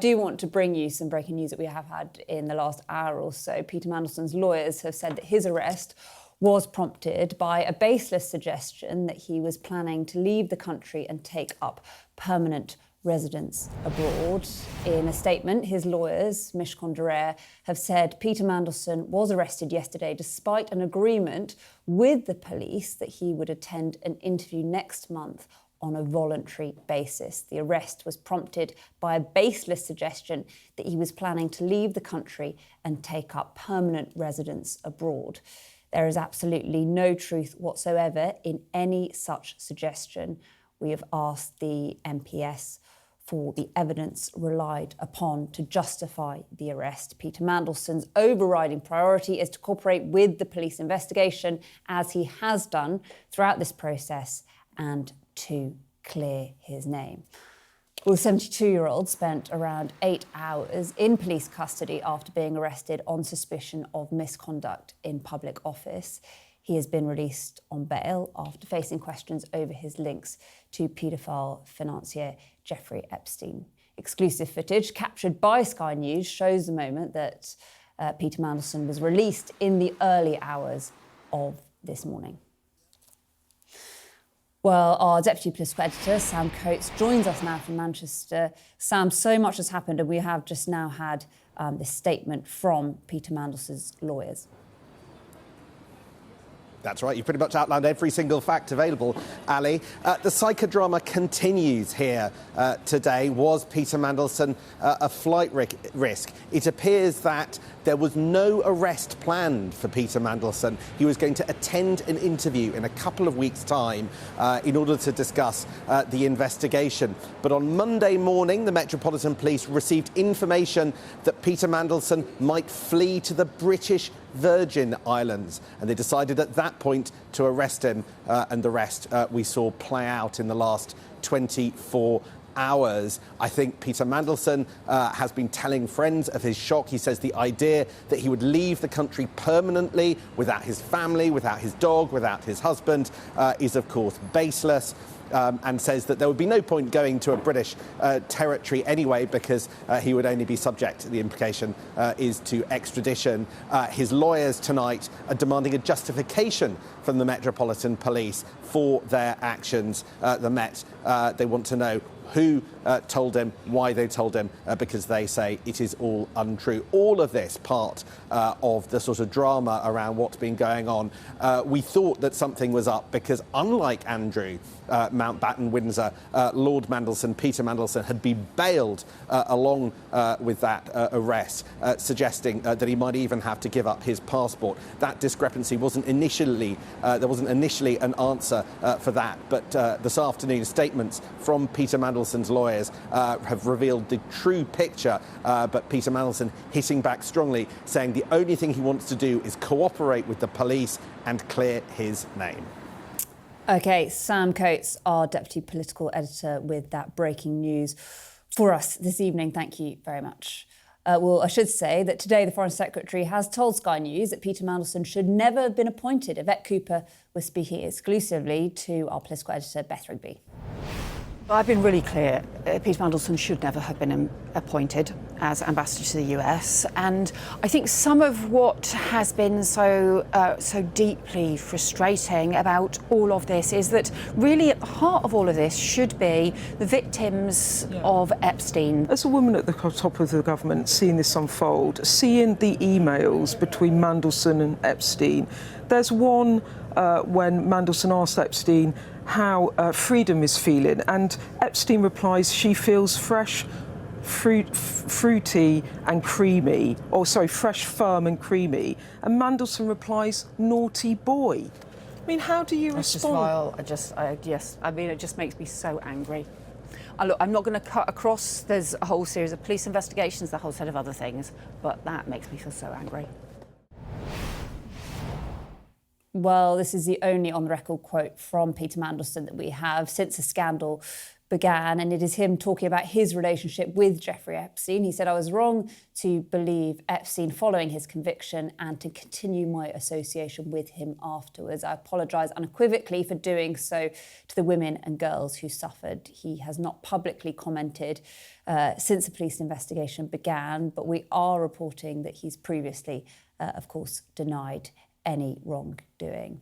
do want to bring you some breaking news that we have had in the last hour or so. Peter Mandelson's lawyers have said that his arrest was prompted by a baseless suggestion that he was planning to leave the country and take up permanent residence abroad. In a statement, his lawyers, MISCONDUCT, have said Peter Mandelson was arrested yesterday despite an agreement with the police that he would attend an interview next month on a voluntary basis. The arrest was prompted by a baseless suggestion that he was planning to leave the country and take up permanent residence abroad. There is absolutely no truth whatsoever in any such suggestion. We have asked the MPS for the evidence relied upon to justify the arrest. Peter Mandelson's overriding priority is to cooperate with the police investigation, as he has done throughout this process, and to clear his name. Well, the 72-year-old spent around 8 hours in police custody after being arrested on suspicion of misconduct in public office. He has been released on bail after facing questions over his links to paedophile financier Jeffrey Epstein. Exclusive footage captured by Sky News shows the moment that Peter Mandelson was released in the early hours of this morning. Well, our deputy political editor, Sam Coates, joins us now from Manchester. Sam, so much has happened, and we have just now had this statement from Peter Mandelson's lawyers. That's right, you've pretty much outlined every single fact available, Ali. The psychodrama continues here today. Was Peter Mandelson a flight risk? It appears that there was no arrest planned for Peter Mandelson. He was going to attend an interview in a couple of weeks' time in order to discuss the investigation. But on Monday morning, the Metropolitan Police received information that Peter Mandelson might flee to the British Virgin Islands, and they decided at that point to arrest him, and the rest we saw play out in the last 24 hours. I think Peter Mandelson has been telling friends of his shock. He says the idea that he would leave the country permanently without his family, without his dog, without his husband is of course baseless. And says that there would be no point going to a British territory anyway, because he would only be subject, the implication is, to extradition. His lawyers tonight are demanding a justification from the Metropolitan Police for their actions. The Met, they want to know who told him, why they told him, because they say it is all untrue. All of this part of the sort of drama around what's been going on. We thought that something was up because, unlike Andrew Mountbatten Windsor, Lord Mandelson, Peter Mandelson, had been bailed along with that arrest, suggesting that he might even have to give up his passport. That discrepancy wasn't initially, there wasn't initially an answer for that, but this afternoon statements from Peter Mandelson's lawyers have revealed the true picture, but Peter Mandelson hitting back strongly, saying the only thing he wants to do is cooperate with the police and clear his name. OK, Sam Coates, our deputy political editor, with that breaking news for us this evening. Thank you very much. Well, I should say that today the Foreign Secretary has told Sky News that Peter Mandelson should never have been appointed. Yvette Cooper was speaking exclusively to our political editor, Beth Rigby. I've been really clear. Peter Mandelson should never have been appointed as ambassador to the US, and I think some of what has been so deeply frustrating about all of this is that really at the heart of all of this should be the victims of Epstein. As a woman at the top of the government, seeing this unfold, seeing the emails between Mandelson and Epstein, there's one when Mandelson asked Epstein how Freedom is feeling, and Epstein replies she feels fresh, fruity and creamy, or sorry, fresh, firm and creamy, and Mandelson replies, naughty boy. I mean, how do you respond? That's just vile. I mean, it just makes me so angry. Look, I'm not going to cut across. There's a whole series of police investigations, a whole set of other things, but that makes me feel so angry. Well, this is the only on-the-record quote from Peter Mandelson that we have since the scandal began, and it is him talking about his relationship with Jeffrey Epstein. He said, "I was wrong to believe Epstein following his conviction and to continue my association with him afterwards. I apologise unequivocally for doing so to the women and girls who suffered." He has not publicly commented since the police investigation began, but we are reporting that he's previously, of course, denied any wrongdoing.